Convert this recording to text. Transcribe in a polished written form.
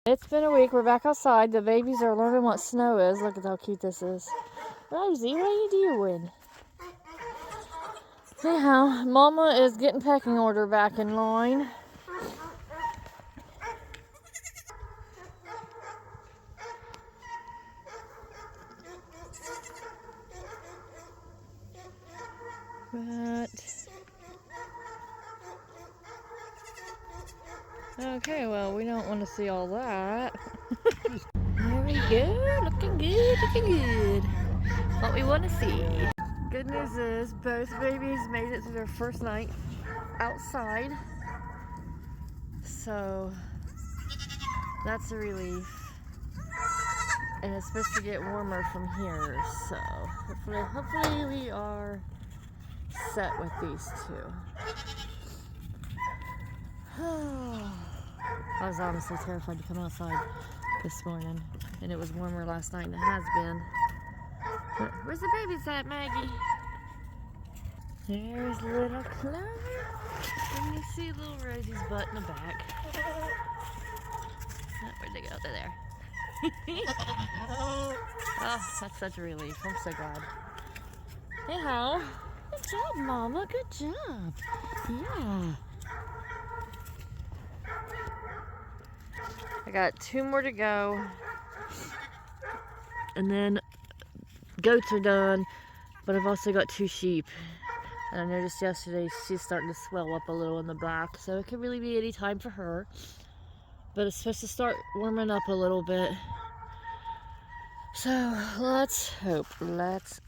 It's been a week. We're back outside. The babies are learning what snow is. Look at how cute this is. Rosie, what are you doing? Anyhow, Mama is getting pecking order back in line. But okay, well, we don't want to see all that. There we go. Looking good, looking good. What we want to see. Good news is both babies made it through their first night outside. So that's a relief. And it's supposed to get warmer from here, so hopefully we are set with these two. I was honestly terrified to come outside this morning, and it was warmer last night than it has been. But where's the babies at, Maggie? There's little Chloe. And you see little Rosie's butt in the back. Where'd they go? They're there. Oh, that's such a relief. I'm so glad. Anyhow, good job, Mama. Good job. Yeah. I got 2 more to go. And then goats are done. But I've also got 2 sheep. And I noticed yesterday she's starting to swell up a little in the back. So it could really be any time for her. But it's supposed to start warming up a little bit. So let's hope. Let's